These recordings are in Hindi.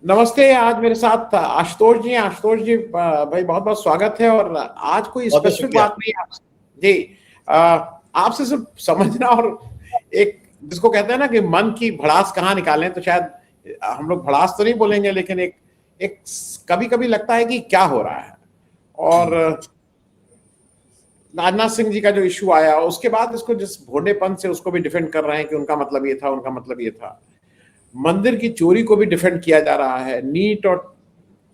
नमस्ते। आज मेरे साथ आशुतोष जी हैं। आशुतोष जी भाई बहुत बहुत स्वागत है। और आज कोई बहुत बहुत स्पेसिफिक शुक्रिया। बात नहीं है आपसे जी। आपसे सिर्फ समझना और एक जिसको कहते हैं ना कि मन की भड़ास कहाँ निकालें, तो शायद हम लोग भड़ास तो नहीं बोलेंगे, लेकिन एक एक कभी कभी लगता है कि क्या हो रहा है। और राजनाथ सिंह जी का जो इशू आया उसके बाद इसको जिस भोंडेपन से उसको भी डिफेंड कर रहे हैं कि उनका मतलब ये था, उनका मतलब ये था। मंदिर की चोरी को भी डिफेंड किया जा रहा है, नीट और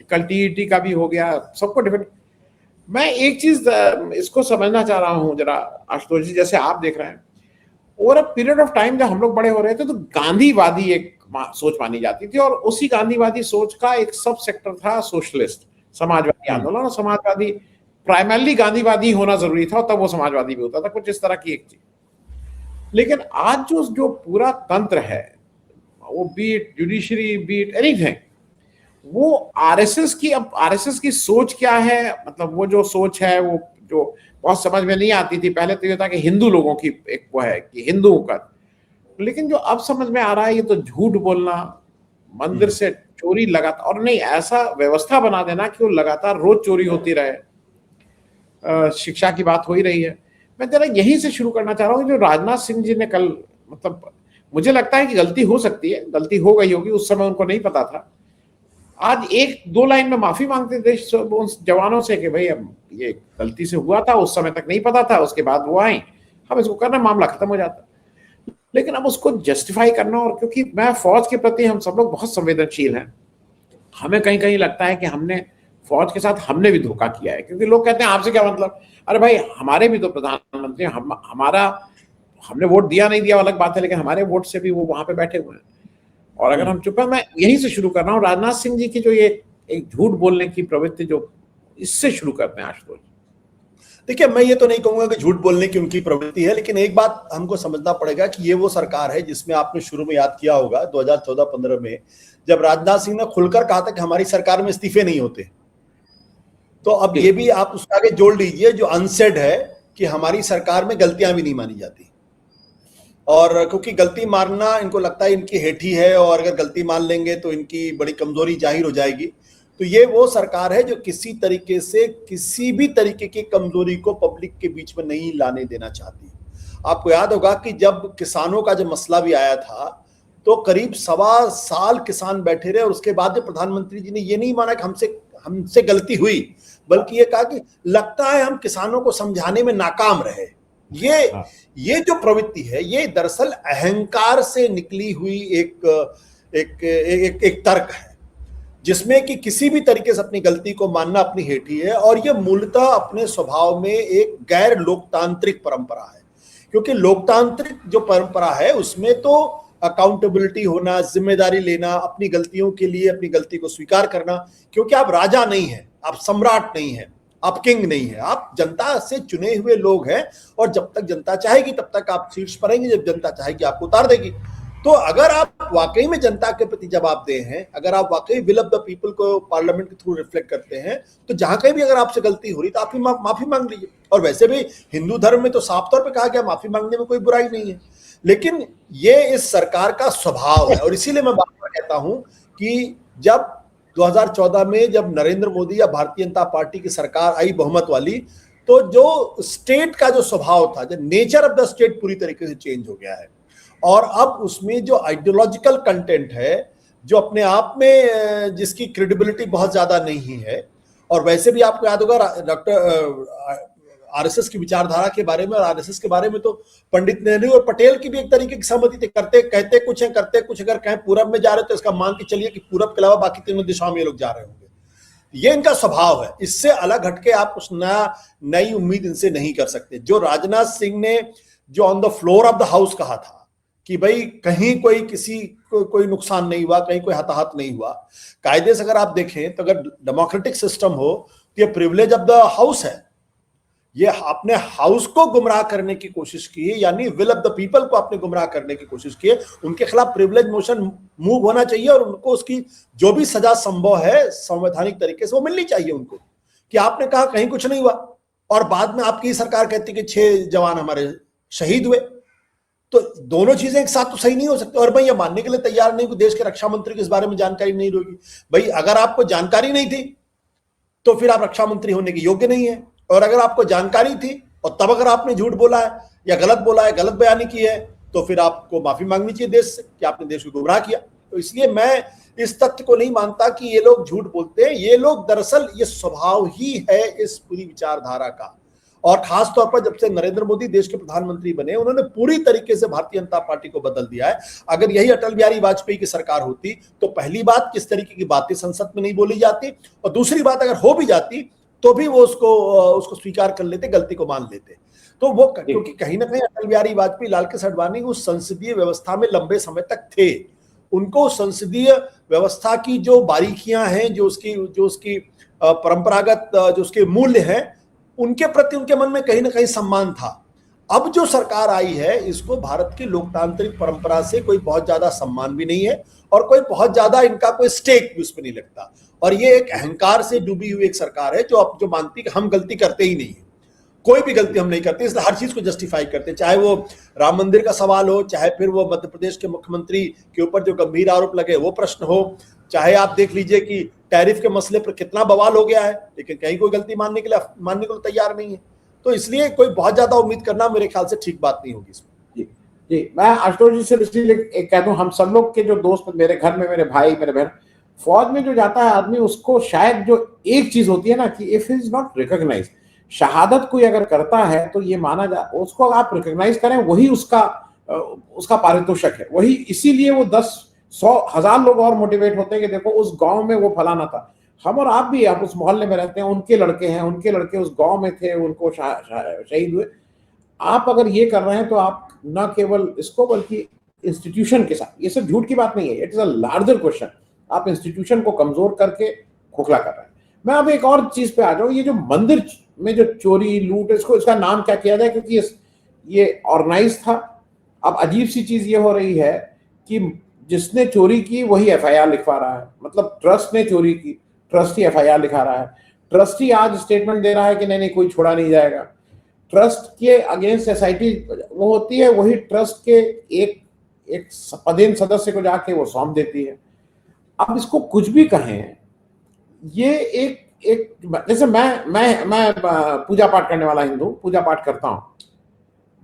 कल टीईटी का भी हो गया, सबको डिफेंड। मैं एक चीज इसको समझना चाह रहा हूं जरा आशुतोष जी, जैसे आप देख रहे हैं over a period of time जब हम लोग बड़े हो रहे थे तो गांधीवादी एक सोच मानी जाती थी, और उसी गांधीवादी सोच का एक सब सेक्टर था सोशलिस्ट, समाजवादी आंदोलन। और समाजवादी प्राइमरली गांधीवादी होना जरूरी था और तब वो समाजवादी भी होता था, कुछ इस तरह की एक चीज। लेकिन आज जो जो पूरा तंत्र है, वो बीट जुडिशरी बीट एनीथिंग, वो आरएसएस की, अब आरएसएस की सोच क्या है, मतलब वो जो सोच है वो जो बहुत समझ में नहीं आती थी पहले, तो ये था कि हिंदू लोगों की एक वो है कि हिंदुओं का। लेकिन जो अब समझ में आ रहा है ये तो झूठ बोलना, मंदिर से चोरी लगातार, और नहीं ऐसा व्यवस्था बना देना कि वो लगातार रोज चोरी होती रहे। शिक्षा की बात हो ही रही है। मैं जरा यहीं से शुरू करना चाह रहा हूँ, जो राजनाथ सिंह जी ने कल, मतलब मुझे लगता है कि गलती हो सकती है, गलती हो गई होगी, उस समय उनको नहीं पता था। आज एक दो लाइन में माफी मांगते देश उन जवानों से कि भाई अब ये गलती से हुआ था, उस समय तक नहीं पता था, उसके बाद वो आए, हम इसको करना, मामला खत्म हो जाता। लेकिन अब उसको जस्टिफाई करना, और क्योंकि मैं फौज के प्रति, हम सब लोग बहुत संवेदनशील हैं, हमें कहीं कहीं लगता है कि हमने फौज के साथ हमने भी धोखा किया है, क्योंकि लोग कहते हैं आपसे क्या मतलब। अरे भाई हमारे भी तो प्रधानमंत्री, हमारा हमने वोट दिया नहीं दिया अलग बात है, लेकिन हमारे वोट से भी वो वहां पे बैठे हुए हैं। और अगर हम चुप हैं, मैं यहीं से शुरू कर रहा हूँ, राजनाथ सिंह जी की जो ये एक झूठ बोलने की प्रवृत्ति, जो इससे शुरू करते हैं आशुतोष। देखिए, मैं ये तो नहीं कहूंगा कि झूठ बोलने की उनकी प्रवृत्ति है, लेकिन एक बात हमको समझना पड़ेगा कि ये वो सरकार है जिसमें आपने शुरू में याद किया होगा 2014-15 में जब राजनाथ सिंह ने खुलकर कहा था कि हमारी सरकार में इस्तीफे नहीं होते। तो अब ये भी आप उसके आगे जोड़ लीजिए जो अनसेड है कि हमारी सरकार में गलतियां भी नहीं मानी जाती। और क्योंकि गलती मानना इनको लगता है इनकी हेठी है, और अगर गलती मान लेंगे तो इनकी बड़ी कमजोरी जाहिर हो जाएगी। तो ये वो सरकार है जो किसी तरीके से किसी भी तरीके की कमजोरी को पब्लिक के बीच में नहीं लाने देना चाहती। आपको याद होगा कि जब किसानों का जब मसला भी आया था तो करीब 1.25 साल किसान बैठे रहे, और उसके बाद जब प्रधानमंत्री जी ने ये नहीं माना कि हमसे गलती हुई, बल्कि ये कहा कि लगता है हम किसानों को समझाने में नाकाम रहे। ये जो प्रवृत्ति है ये दरअसल अहंकार से निकली हुई एक एक एक, एक तर्क है, जिसमें कि किसी भी तरीके से अपनी गलती को मानना अपनी हेठी है, और ये मूलतः अपने स्वभाव में एक गैर लोकतांत्रिक परंपरा है। क्योंकि लोकतांत्रिक जो परंपरा है उसमें तो अकाउंटेबिलिटी होना, जिम्मेदारी लेना, अपनी गलतियों के लिए अपनी गलती को स्वीकार करना। क्योंकि आप राजा नहीं है, आप सम्राट नहीं है, आप किंग नहीं है, आप जनता से चुने हुए लोग हैं, और जब तक जनता चाहेगी तब तक आप शीर्ष पर रहेंगे, जब जनता चाहेगी आपको उतार देगी। तो अगर आप वाकई में जनता के प्रति जवाबदेह हैं, अगर आप वाकई विल ऑफ द पीपल को पार्लियामेंट के थ्रू रिफ्लेक्ट करते हैं, तो जहां कहीं भी अगर आपसे गलती हो रही तो आप माफी मांग लीजिए। और वैसे भी हिंदू धर्म में तो साफ तौर पे कहा गया माफी मांगने में कोई बुराई नहीं है। लेकिन ये इस सरकार का स्वभाव है, और इसीलिए मैं बार बार कहता हूं कि जब 2014 में जब नरेंद्र मोदी या भारतीय जनता पार्टी की सरकार आई बहुमत वाली, तो जो स्टेट का जो स्वभाव था, जो नेचर ऑफ द स्टेट पूरी तरीके से चेंज हो गया है। और अब उसमें जो आइडियोलॉजिकल कंटेंट है, जो अपने आप में जिसकी क्रेडिबिलिटी बहुत ज्यादा नहीं है, और वैसे भी आपको याद होगा डॉक्टर आरएसएस की विचारधारा के बारे में, और आरएसएस के बारे में तो पंडित नेहरू और पटेल की भी एक तरीके की सहमति थी, कहते कुछ है करते कुछ। अगर कहें पूरब में जा रहे तो इसका मान के चलिए कि पूरब के अलावा बाकी तीनों दिशाओं में ये लोग जा रहे होंगे। ये इनका स्वभाव है, इससे अलग हटके आप कुछ नई उम्मीद इनसे नहीं कर सकते। जो राजनाथ सिंह ने जो on the floor of the house कहा था कि भाई कहीं कोई किसी कोई नुकसान नहीं हुआ, कहीं कोई हताहत नहीं हुआ। कायदे से अगर आप देखें तो अगर डेमोक्रेटिक सिस्टम हो तो ये प्रिविलेज ऑफ द हाउस है। ये अपने हाउस को गुमराह करने की कोशिश की, यानी विल ऑफ द पीपल को आपने गुमराह करने की कोशिश की। उनके खिलाफ प्रिविलेज मोशन मूव होना चाहिए, और उनको उसकी जो भी सजा संभव है संवैधानिक तरीके से वो मिलनी चाहिए उनको। कि आपने कहा कहीं कुछ नहीं हुआ, और बाद में आपकी सरकार कहती कि 6 जवान हमारे शहीद हुए। तो दोनों चीजें एक साथ तो सही नहीं हो सकती। और मैं ये मानने के लिए तैयार नहीं कि देश के रक्षा मंत्री को इस बारे में जानकारी नहीं होगी। भाई अगर आपको जानकारी नहीं थी तो फिर आप रक्षा मंत्री होने के योग्य नहीं है, और अगर आपको जानकारी थी और तब अगर आपने झूठ बोला है या गलत बोला है, गलत बयानी की है, तो फिर आपको माफी मांगनी चाहिए देश से कि आपने देश को गुमराह किया। तो इसलिए मैं इस तथ्य को नहीं मानता कि ये लोग झूठ बोलते हैं। ये लोग दरअसल ये स्वभाव ही है इस पूरी विचारधारा का। और खास तौर पर जब से नरेंद्र मोदी देश के प्रधानमंत्री बने, उन्होंने पूरी तरीके से भारतीय जनता पार्टी को बदल दिया है। अगर यही अटल बिहारी वाजपेयी की सरकार होती तो पहली बात किस तरीके की बातें संसद में नहीं बोली जाती, और दूसरी बात अगर हो भी जाती तो भी वो उसको स्वीकार कर लेते, गलती को मान लेते। तो वो क्योंकि कहीं ना कहीं अटल बिहारी वाजपेयी, लाल कृष्ण आडवाणी उस संसदीय व्यवस्था में लंबे समय तक थे। उनको संसदीय व्यवस्था की जो बारीकियां हैं, जो उसकी परंपरागत जो उसके मूल्य हैं, उनके प्रति उनके मन में कहीं ना कहीं सम्मान था। अब जो सरकार आई है, इसको भारत की लोकतांत्रिक परंपरा से कोई बहुत ज्यादा सम्मान भी नहीं है, और कोई बहुत ज्यादा इनका कोई स्टेक भी उसमें नहीं लगता। और ये एक अहंकार से डूबी हुई एक सरकार है जो मानती है कि हम गलती करते ही नहीं है, कोई भी गलती हम नहीं करते, इसलिए हर चीज को जस्टिफाई करते हैं। चाहे वो राम मंदिर का सवाल हो, चाहे फिर वो मध्य प्रदेश के मुख्यमंत्री के ऊपर जो गंभीर आरोप लगे वो प्रश्न हो, चाहे आप देख लीजिए कि टैरिफ के मसले पर कितना बवाल हो गया है, लेकिन कहीं कोई गलती मानने को तैयार नहीं है। तो इसलिए कोई बहुत ज्यादा उम्मीद करना मेरे ख्याल से ठीक बात नहीं होगी इसमें। जी जी, मैं आशुतोष जी से इसलिए कह दूं, हम सब लोग के जो दोस्त, मेरे घर में मेरे भाई, मेरे बहन, फौज में जो जाता है आदमी, उसको शायद जो एक चीज होती है ना कि इफ इज नॉट रिकॉग्नाइज, शहादत कोई अगर करता है तो ये माना जा, उसको आप रिकॉग्नाइज करें, वही उसका पारितोषिक है, वही। इसीलिए वो 10, 100, 1000 लोग और मोटिवेट होते हैं कि देखो उस गांव में वो फलाना था। हम और आप भी, आप उस मोहल्ले में रहते हैं, उनके लड़के हैं, उनके लड़के उस गांव में थे, उनको शहीद हुए। आप अगर ये कर रहे हैं तो आप न केवल इसको बल्कि इंस्टीट्यूशन के साथ, ये सिर्फ झूठ की बात नहीं है, it is a larger question, आप इंस्टीट्यूशन को कमजोर करके खोखला कर रहे हैं। मैं अब एक और चीज पे आ जाऊं, ये जो मंदिर में जो चोरी लूट, इसका नाम क्या किया जाए, क्योंकि ये ऑर्गेनाइज था। अब अजीब सी चीज ये हो रही है कि जिसने चोरी की वही एफआईआर लिखवा रहा है, मतलब ट्रस्ट ने चोरी की, ट्रस्टी एफआईआर लिखा रहा है, ट्रस्टी आज स्टेटमेंट दे रहा है कि नहीं कोई छोड़ा नहीं जाएगा। ट्रस्ट के अगेंस्ट एसआईटी वो होती है, वही ट्रस्ट के एक पदेन सदस्य को जाके वो सौंप देती है। अब इसको कुछ भी कहें, ये एक जैसे मैं पूजा पाठ करने वाला हिंदू, पूजा पाठ करता हूं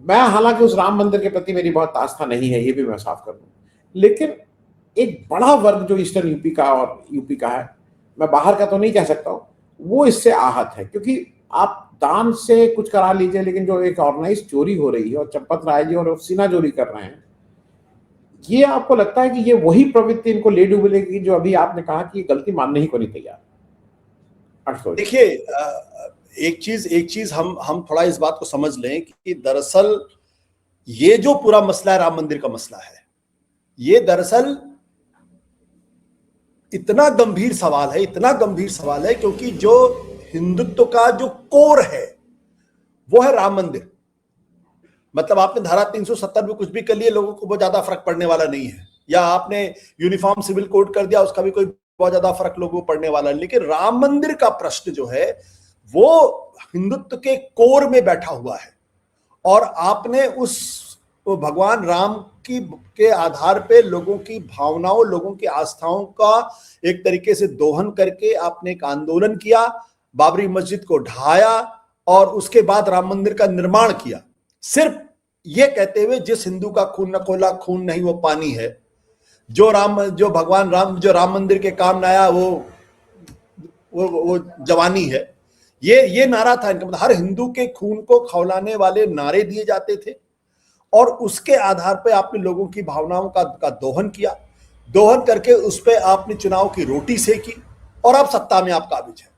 मैं, हालांकि उस राम मंदिर के प्रति मेरी बहुत आस्था नहीं है, ये भी मैं साफ कर दूं, लेकिन एक बड़ा वर्ग जो ईस्टर्न यूपी का और यूपी का है, मैं बाहर का तो नहीं कह सकता हूं, वो इससे आहत है। क्योंकि आप दान से कुछ करा लीजिए, लेकिन जो एक ऑर्गेनाइज चोरी हो रही है और चंपत राय जी और सीना चोरी कर रहे हैं, ये आपको लगता है कि ये वही प्रवृत्ति इनको ले डूबेगी जो अभी आपने कहा कि गलती मानने ही को नहीं तैयार? देखिए, एक चीज हम थोड़ा इस बात को समझ लें कि दरअसल ये जो पूरा मसला है, राम मंदिर का मसला है, ये दरअसल इतना गंभीर सवाल है क्योंकि जो हिंदुत्व का जो कोर है वो है राम मंदिर। मतलब आपने धारा 370 में कुछ भी कर लिए, लोगों को बहुत ज्यादा फर्क पड़ने वाला नहीं है, या आपने यूनिफॉर्म सिविल कोड कर दिया, उसका भी कोई बहुत ज्यादा फर्क लोगों को पड़ने वाला है। लेकिन राम मंदिर का प्रश्न जो है वो हिंदुत्व के कोर में बैठा हुआ है, और आपने उस भगवान राम के आधार पे लोगों की भावनाओं, लोगों की आस्थाओं का एक तरीके से दोहन करके आपने एक आंदोलन किया, बाबरी मस्जिद को ढाया, और उसके बाद राम मंदिर का निर्माण किया, सिर्फ ये कहते हुए जिस हिंदू का खून न खोला खून नहीं वो पानी है, जो भगवान राम जो राम मंदिर के काम न आया वो जवानी है। ये नारा था इनका। मतलब हर हिंदू के खून को खौलाने वाले नारे दिए जाते थे, और उसके आधार पे आपने लोगों की भावनाओं का दोहन किया, दोहन करके उस पे आपने चुनाव की रोटी सेकी, और अब सत्ता में आप काबिज है।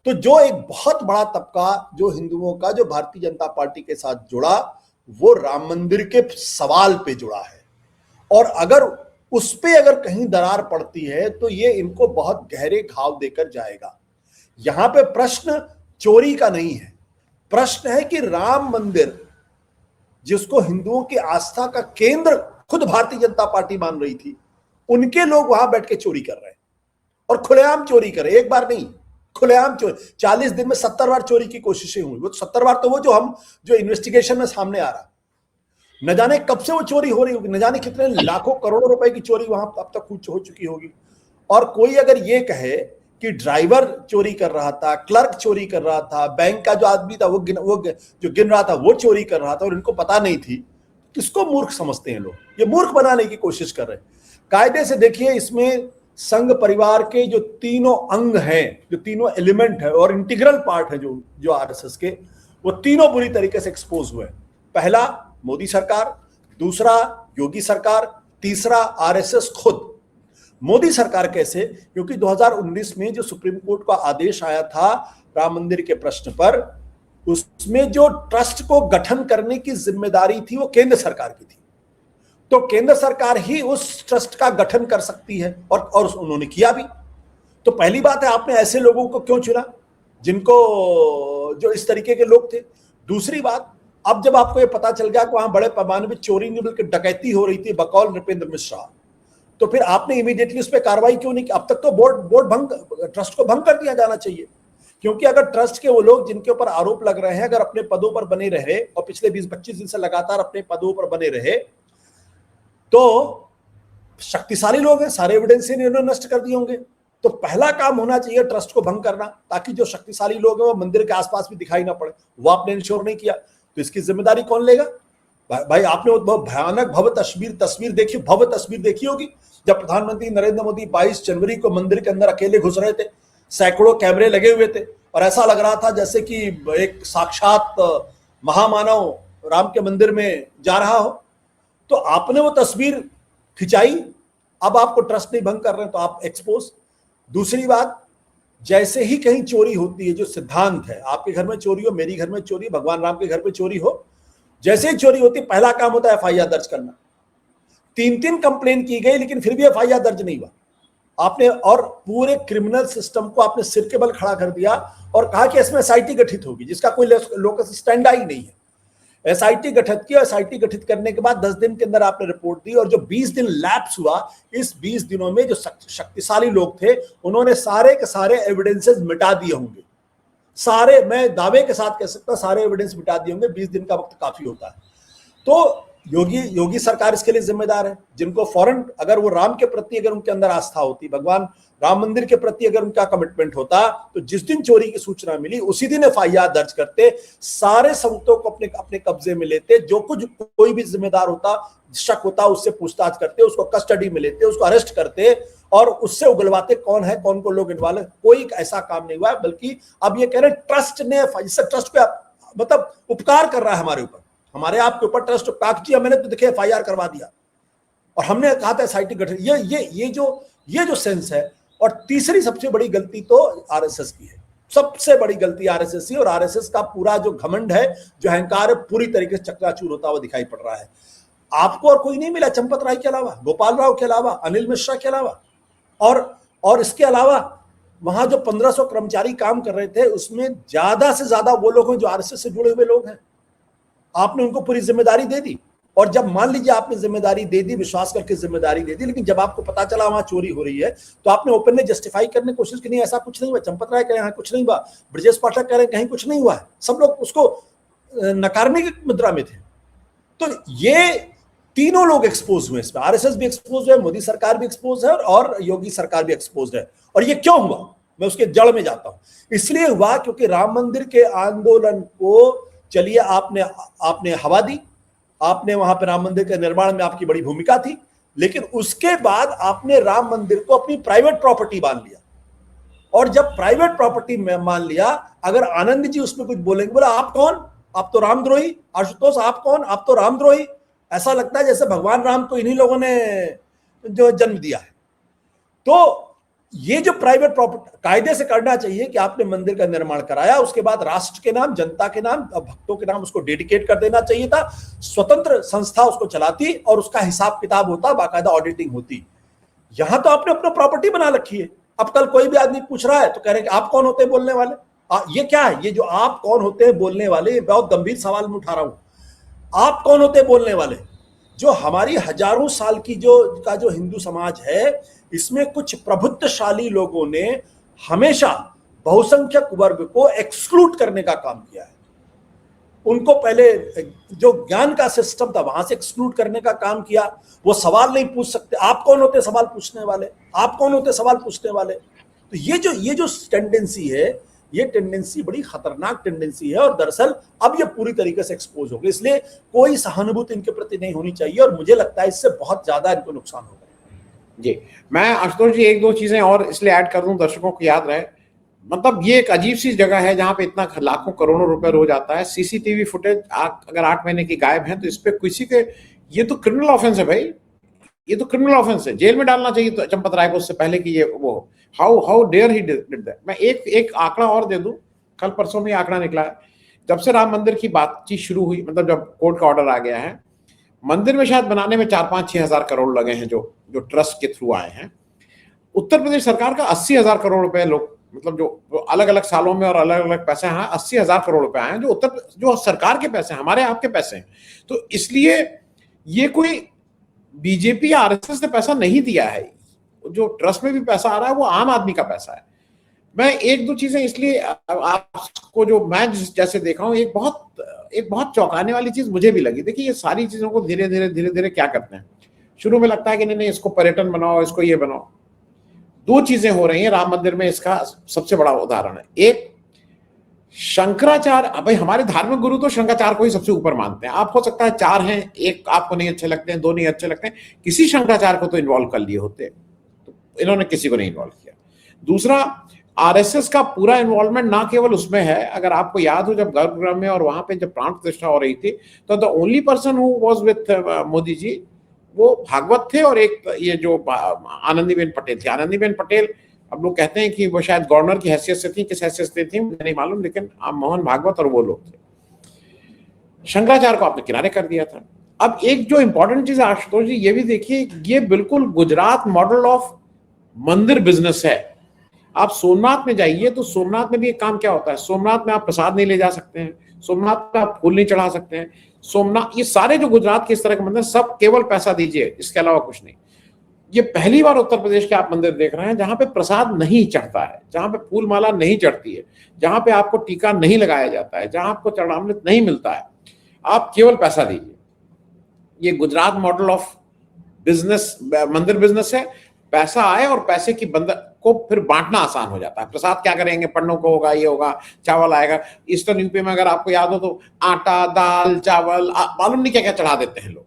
तो जो एक बहुत बड़ा तबका जो हिंदुओं का जो भारतीय जनता पार्टी के साथ जुड़ा, वो राम मंदिर के सवाल पे जुड़ा है, और अगर उस पे अगर कहीं दरार पड़ती है तो ये इनको बहुत गहरे घाव देकर जाएगा। यहां पे प्रश्न चोरी का नहीं है, प्रश्न है कि राम मंदिर जिसको हिंदुओं की आस्था का केंद्र खुद भारतीय जनता पार्टी मान रही थी, उनके लोग वहां बैठ के चोरी कर रहे हैं, और खुलेआम चोरी कर रहे हैं, एक बार नहीं, खुलेआम चोरी। 40 दिन में 70 बार चोरी की कोशिशें हुई। वो 70 बार तो वो जो इन्वेस्टिगेशन में सामने आ रहा। न जाने कब से वो चोरी हो रही होगी, न जाने कितने लाखों करोड़ों रुपए की चोरी वहां अब तक हो चुकी होगी। और कोई अगर ये कहे कि ड्राइवर चोरी कर रहा था, क्लर्क चोरी कर रहा था, बैंक का जो आदमी था वो जो गिन रहा था वो चोरी कर रहा था और इनको पता नहीं थी, किसको मूर्ख समझते हैं लोग? ये मूर्ख बनाने की कोशिश कर रहे हैं। कायदे से देखिए, इसमें संघ परिवार के जो तीनों अंग हैं, जो तीनों एलिमेंट है और इंटीग्रल पार्ट है जो आरएसएस के, वो तीनों बुरी तरीके से एक्सपोज हुए। पहला मोदी सरकार, दूसरा योगी सरकार, तीसरा आरएसएस खुद। मोदी सरकार कैसे? क्योंकि 2019 में जो सुप्रीम कोर्ट का आदेश आया था राम मंदिर के प्रश्न पर, उसमें जो ट्रस्ट को गठन करने की जिम्मेदारी थी वो केंद्र सरकार की थी। तो केंद्र सरकार ही उस ट्रस्ट का गठन कर सकती है और उन्होंने किया भी। तो पहली बात है, आपने ऐसे लोगों को क्यों चुना जो इस तरीके के लोग थे? दूसरी बात, अब जब आपको ये पता चल गया कि वहां बड़े पैमाने पर चोरी नहीं बल्कि डकैती हो रही थी बकौल नृपेंद्र मिश्रा, तो फिर आपने इमीडिएटली उस पर कार्रवाई क्यों नहीं की? अब तक तो ट्रस्ट को भंग कर दिया जाना चाहिए। क्योंकि अगर ट्रस्ट के वो लोग जिनके ऊपर आरोप लग रहे हैं अगर अपने पदों पर बने रहे और पिछले 20-25 दिन से लगातार अपने पदों पर बने रहे, तो शक्तिशाली लोग हैं, सारे एविडेंस इन्होंने नष्ट कर दिए होंगे। तो पहला काम होना चाहिए ट्रस्ट को भंग करना, ताकि जो शक्तिशाली लोग हैं वो मंदिर के आसपास भी दिखाई ना पड़े। वो आपने इंश्योर नहीं किया, तो इसकी जिम्मेदारी कौन लेगा? भाई आपने वो बहुत भयानक भव्य तस्वीर देखी होगी जब प्रधानमंत्री नरेंद्र मोदी 22 जनवरी को मंदिर के अंदर अकेले घुस रहे थे, सैकड़ों कैमरे लगे हुए थे और ऐसा लग रहा था जैसे कि एक साक्षात महामानव राम के मंदिर में जा रहा हो। तो आपने वो तस्वीर खिंचाई, अब आपको ट्रस्ट नहीं भंग कर रहे हैं तो आप एक्सपोज। दूसरी बात, जैसे ही कहीं चोरी होती है, जो सिद्धांत है, आपके घर में चोरी हो, मेरी घर में चोरी, भगवान राम के घर में चोरी हो, जैसे ही चोरी होती है पहला काम होता है एफआईआर दर्ज करना। 3 कंप्लेन की गई लेकिन फिर भी एफआईआर दर्ज नहीं हुआ आपने, और पूरे क्रिमिनल सिस्टम को आपने सिर के बल खड़ा कर दिया और कहा कि इसमें एसआईटी गठित होगी, जिसका कोई लोकस स्टैंड ही नहीं है। एसआईटी गठित किया, एसआईटी गठित करने के बाद 10 दिन के अंदर आपने रिपोर्ट दी, और जो 20 दिन लैप्स हुआ, इस 20 दिनों में जो शक्तिशाली लोग थे उन्होंने सारे के सारे एविडेंसेस मिटा दिए होंगे। सारे, मैं दावे के साथ कह सकता हूं, सारे एविडेंस मिटा दिए होंगे। 20 दिन का वक्त काफी होता है। तो योगी सरकार इसके लिए जिम्मेदार है, जिनको फौरन, अगर वो राम के प्रति अगर उनके अंदर आस्था होती, भगवान राम मंदिर के प्रति अगर उनका कमिटमेंट होता, तो जिस दिन चोरी की सूचना मिली उसी दिन एफआईआर दर्ज करते, सारे सबूतों को अपने कब्जे में लेते, जो कुछ कोई भी जिम्मेदार होता, शक होता, उससे पूछताछ करते, उसको कस्टडी में लेते, उसको अरेस्ट करते और उससे उगलवाते कौन है, कौन को लोग इन्वॉल्व है। कोई ऐसा काम नहीं हुआ, बल्कि अब ये कह रहे ट्रस्ट ने, ट्रस्ट पे मतलब उपकार कर रहा है हमारे ऊपर, हमारे आपके ऊपर ट्रस्ट उपकार किया, मैंने तो देखिए एफआईआर करवा दिया और हमने कहा था एसआईटी गठित। ये जो सेंस है। और तीसरी सबसे बड़ी गलती तो आरएसएस की है, सबसे बड़ी गलती आरएसएस की, और आरएसएस का पूरा जो घमंड है, जो अहंकार है, पूरी तरीके से चकनाचूर होता हुआ दिखाई पड़ रहा है। आपको और कोई नहीं मिला चंपत राय के अलावा, गोपाल राव के अलावा, अनिल मिश्रा के अलावा, और इसके अलावा वहां जो 1500 कर्मचारी काम कर रहे थे उसमें ज्यादा से ज्यादा वो लोग हैं जो आरएसएस से जुड़े हुए लोग हैं। आपने उनको पूरी जिम्मेदारी दे दी, और जब मान लीजिए आपने जिम्मेदारी दे दी, विश्वास करके जिम्मेदारी दे दी, लेकिन जब आपको पता चला वहां चोरी हो रही है तो आपने ओपनली जस्टिफाई करने की कोशिश की, नहीं ऐसा कुछ नहीं हुआ। चंपत राय कह रहे हैं कुछ नहीं हुआ, ब्रजेश पाठक कह रहे हैं कहीं कुछ नहीं हुआ है, सब लोग उसको नकारने की मुद्रा में थे। तो ये तीनों लोग एक्सपोज हुए इसमें, आरएसएस भी एक्सपोज है, मोदी सरकार भी एक्सपोज है और योगी सरकार भी एक्सपोज है। और ये क्यों हुआ, मैं उसके जड़ में जाता हूं। इसलिए हुआ क्योंकि राम मंदिर के आंदोलन को, चलिए आपने हवा दी, आपने वहां पर राम मंदिर के निर्माण में आपकी बड़ी भूमिका थी, लेकिन उसके बाद आपने राम मंदिर को अपनी प्राइवेट प्रॉपर्टी मान लिया। और जब प्राइवेट प्रॉपर्टी में मान लिया, अगर आनंद जी उसमें कुछ बोलेंगे, बोला आप कौन, आप तो रामद्रोही, आशुतोष आप कौन, आप तो रामद्रोही। ऐसा लगता है जैसे भगवान राम को इन्हीं लोगों ने जो जन्म दिया है। तो ये जो प्राइवेट प्रॉपर्टी, कायदे से करना चाहिए कि आपने मंदिर का निर्माण कराया, उसके बाद राष्ट्र के नाम, जनता के नाम, भक्तों के नाम उसको डेडिकेट कर देना चाहिए था, स्वतंत्र संस्था उसको चलाती और उसका हिसाब किताब होता, बाकायदा ऑडिटिंग होती। यहां तो आपने अपना प्रॉपर्टी बना रखी है। अब कल कोई भी आदमी पूछ रहा है तो कह रहे हैं कि आप कौन होते हैं बोलने वाले। ये क्या है, ये जो आप कौन होते हैं बोलने वाले, ये बहुत गंभीर सवाल मैं उठा रहा हूं। आप कौन होते हैं बोलने वाले? जो हमारी हजारों साल की जो हिंदू समाज है, इसमें कुछ प्रभुत्वशाली लोगों ने हमेशा बहुसंख्यक वर्ग को एक्सक्लूड करने का काम किया है। उनको पहले जो ज्ञान का सिस्टम था वहां से एक्सक्लूड करने का काम किया। वो सवाल नहीं पूछ सकते, आप कौन होते सवाल पूछने वाले, आप कौन होते सवाल पूछने वाले। तो ये जो टेंडेंसी है, ये टेंडेंसी बड़ी खतरनाक टेंडेंसी है और दरअसल अब ये पूरी तरीके से एक्सपोज हो गई। इसलिए कोई सहानुभूति इनके प्रति नहीं होनी चाहिए और मुझे लगता है इससे बहुत ज्यादा इनको नुकसान होगा। जी, मैं आशुतोष जी एक दो चीजें और इसलिए ऐड कर दूं, दर्शकों को याद रहे, मतलब ये एक अजीब सी जगह है जहां पे इतना लाखों करोड़ों रुपए रोज आता है। सीसीटीवी फुटेज अगर 8 महीने की गायब है तो इस पे किसी के, ये तो क्रिमिनल ऑफेंस है भाई, ये तो क्रिमिनल ऑफेंस है, जेल में डालना चाहिए तो चंपत राय को उससे पहले कि ये वो how dare he did that. मैं एक आंकड़ा और दे दूं, कल परसों में आंकड़ा निकला है, जब से राम मंदिर की बातचीत शुरू हुई, मतलब जब कोर्ट का ऑर्डर आ गया है, मंदिर में शायद बनाने में 4-5-6 हजार करोड़ लगे हैं जो ट्रस्ट के थ्रू आए हैं। उत्तर प्रदेश सरकार का 80,000 करोड़ रुपए लोग, मतलब जो अलग अलग सालों में और अलग अलग पैसे हैं, 80,000 करोड़ रुपए आए हैं जो सरकार के पैसे हैं, हमारे आपके पैसे हैं। तो इसलिए ये कोई बीजेपी या आरएसएस ने पैसा नहीं दिया है, जो ट्रस्ट में भी पैसा आ रहा है वो आम आदमी का पैसा है। मैं एक दो चीजें इसलिए आपको, जो मैं जैसे देख रहा हूँ, एक बहुत चौंकाने वाली चीज मुझे भी लगी। देखिए, ये सारी चीजों को धीरे धीरे क्या करते हैं, शुरू में लगता है कि नहीं इसको पर्यटन बनाओ, इसको ये बनाओ। दो चीजें हो रही हैं राम मंदिर में, इसका सबसे बड़ा उदाहरण है। एक, शंकराचार्य, भाई हमारे धार्मिक गुरु तो शंकराचार्य को ही सबसे ऊपर मानते हैं। आप हो सकता है 4 हैं, एक आपको नहीं अच्छे लगते हैं, 2 नहीं अच्छे लगते हैं, किसी शंकराचार्य को तो इन्वॉल्व कर लिए होते, तो इन्होंने किसी को नहीं इन्वॉल्व किया। दूसरा, आरएसएस का पूरा इन्वॉल्वमेंट ना केवल उसमें है, अगर आपको याद हो जब गर्भगृह में और वहां पे जब प्राण प्रतिष्ठा हो रही थी, तो the only person who was with Modi ji वो भागवत थे, और एक ये जो आनंदीबेन पटेल थी। आनंदीबेन पटेल, अब लोग कहते हैं कि वो शायद गवर्नर की हैसियत से थी, किस हैसियत से थी मुझे नहीं मालूम, लेकिन मोहन भागवत और वो लोग थे। शंकराचार्य को आपने किनारे कर दिया था। अब एक जो इंपॉर्टेंट चीज है आशुतोष जी, ये भी देखिए, ये बिल्कुल गुजरात मॉडल ऑफ मंदिर बिजनेस है। आप सोमनाथ में जाइए तो सोमनाथ में भी एक काम क्या होता है, सोमनाथ में आप प्रसाद नहीं ले जा सकते हैं, सोमनाथ में आप फूल नहीं चढ़ा सकते हैं, सोमनाथ, ये सारे जो गुजरात के इस तरह के मंदिर, सब केवल पैसा दीजिए, इसके अलावा कुछ नहीं। ये पहली बार उत्तर प्रदेश के आप मंदिर देख रहे हैं जहां पे प्रसाद नहीं चढ़ता है, जहां पे फूल माला नहीं चढ़ती है, जहां पे आपको टीका नहीं लगाया जाता है, जहां आपको चरणामृत नहीं मिलता है, आप केवल पैसा दीजिए। ये गुजरात मॉडल ऑफ बिजनेस, मंदिर बिजनेस है। पैसा आए और पैसे की बंद को फिर बांटना आसान हो जाता है। प्रसाद क्या करेंगे, पन्नों को होगा, ये होगा, चावल आएगा। ईस्टर्न यूपी में अगर आपको याद हो तो आटा, दाल, चावल, मालूम नहीं क्या क्या चढ़ा देते हैं लोग।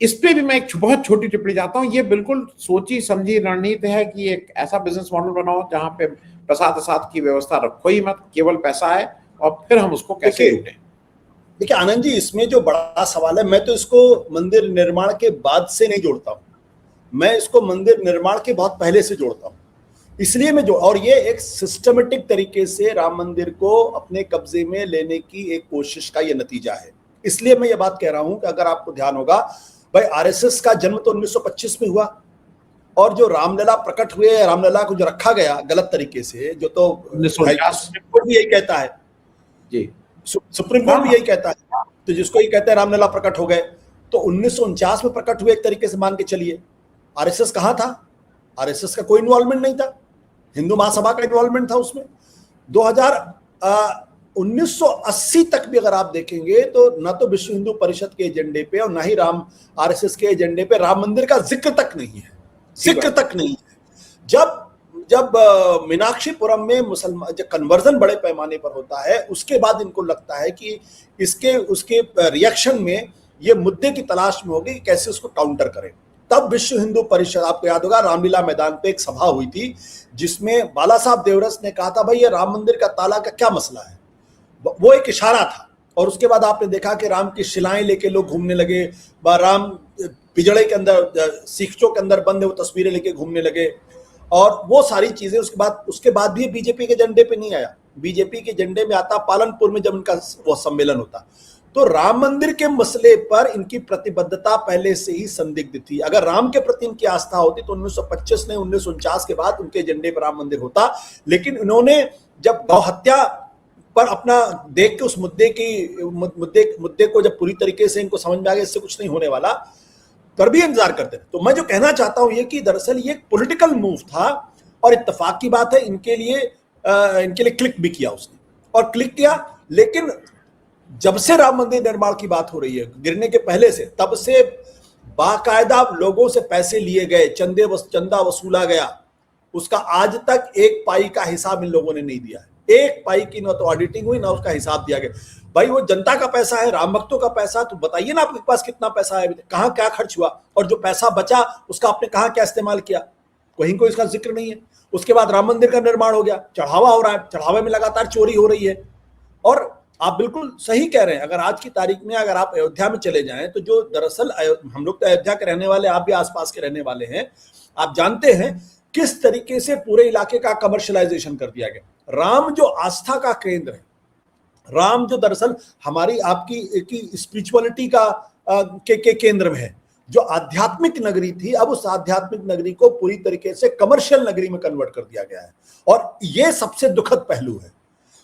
इस पे भी मैं एक बहुत छोटी टिप्पणी चाहता हूँ, ये बिल्कुल सोची समझी रणनीति है कि एक ऐसा बिजनेस मॉडल बनाओ जहां पे प्रसाद की व्यवस्था रखो ही मत, केवल पैसा आए और फिर हम उसको कैसे लूटें। देखिए आनंद जी, इसमें जो बड़ा सवाल है, मैं तो इसको मंदिर निर्माण के बाद से नहीं जोड़ता हूँ, मैं इसको मंदिर निर्माण के बहुत पहले से जोड़ता हूँ। इसलिए मैं और ये एक सिस्टमेटिक तरीके से राम मंदिर को अपने कब्जे में लेने की एक कोशिश का ये नतीजा है। इसलिए मैं ये बात कह रहा हूं कि अगर आपको ध्यान होगा, भाई आरएसएस का जन्म तो 1925 में हुआ, और जो रामलला प्रकट हुए, रामलला को जो रखा गया गलत तरीके से, जो तो सुप्रीम कोर्ट भी यही कहता है जी, सुप्रीम कोर्ट भी यही कहता है, तो जिसको ये कहते हैं रामलला प्रकट हो गए, तो 1949 में प्रकट हुए एक तरीके से मान के चलिए। आरएसएस कहाँ था? आरएसएस का कोई इन्वॉल्वमेंट नहीं था, हिंदू महासभा का इन्वॉल्वमेंट था उसमें। 1980 तक भी अगर आप देखेंगे तो न तो विश्व हिंदू परिषद के एजेंडे पे और न ही आरएसएस के एजेंडे पे राम मंदिर का जिक्र तक नहीं है, जिक्र तक नहीं है। जब मीनाक्षीपुरम में मुसलमान जब कन्वर्जन बड़े पैमाने पर होता है, उसके बाद इनको लगता है कि उसके रिएक्शन में ये मुद्दे की तलाश में होगी कि कैसे उसको काउंटर करें। तब विश्व हिंदू परिषद, आपको याद होगा, रामलीला मैदान पे एक सभा हुई थी जिसमें बाला साहब देवरस ने कहा था, भाई ये राम मंदिर का ताला का क्या मसला है। वो एक इशारा था, और उसके बाद आपने देखा कि राम की शिलाएं लेके लोग घूमने लगे, राम पिजड़े के अंदर, सीखचों के अंदर बंद वो तस्वीरें लेके घूमने लगे, और वो सारी चीजें उसके बाद भी बीजेपी के एजेंडे पे नहीं आया। बीजेपी के एजेंडे में आता पालनपुर में जब इनका वो सम्मेलन होता। तो राम मंदिर के मसले पर इनकी प्रतिबद्धता पहले से ही संदिग्ध थी। अगर राम के प्रति इनकी आस्था होती तो 1925 ने 1949 के बाद उनके एजेंडे पर राम मंदिर होता। लेकिन इन्होंने जब गौ हत्या पर अपना देख के उस मुद्दे को जब पूरी तरीके से इनको समझ में आ गया इससे कुछ नहीं होने वाला, पर भी इंतजार करते थे। तो मैं जो कहना चाहता हूं ये कि दरअसल ये एक पॉलिटिकल मूव था, और इत्तेफाक की बात है इनके लिए क्लिक भी किया उसने, और क्लिक किया। लेकिन जब से राम मंदिर निर्माण की बात हो रही है, गिरने के पहले से, तब से बाकायदा लोगों से पैसे लिए गए, चंदा वसूला गया, उसका आज तक एक पाई का हिसाब इन लोगों ने नहीं दिया है। एक पाई की ना तो ऑडिटिंग हुई, ना उसका हिसाब दिया गया। भाई वो जनता का पैसा है, राम भक्तों का पैसा, तो बताइए ना आपके पास कितना पैसा है, कहां क्या खर्च हुआ, और जो पैसा बचा उसका आपने कहां क्या इस्तेमाल किया, कहीं कोई इसका जिक्र नहीं है। उसके बाद राम मंदिर का निर्माण हो गया, चढ़ावा हो रहा है, चढ़ावे में लगातार चोरी हो रही है। और आप बिल्कुल सही कह रहे हैं, अगर आज की तारीख में अगर आप अयोध्या में चले जाएं, तो जो दरअसल हम लोग तो अयोध्या के रहने वाले, आप भी आसपास के रहने वाले हैं, आप जानते हैं किस तरीके से पूरे इलाके का कमर्शलाइजेशन कर दिया गया। राम जो आस्था का केंद्र है, राम जो दरअसल हमारी आपकी स्पिरिचुअलिटी का के केंद्र में है, जो आध्यात्मिक नगरी थी, अब उस आध्यात्मिक नगरी को पूरी तरीके से कमर्शियल नगरी में कन्वर्ट कर दिया गया है। और यह सबसे दुखद पहलू है।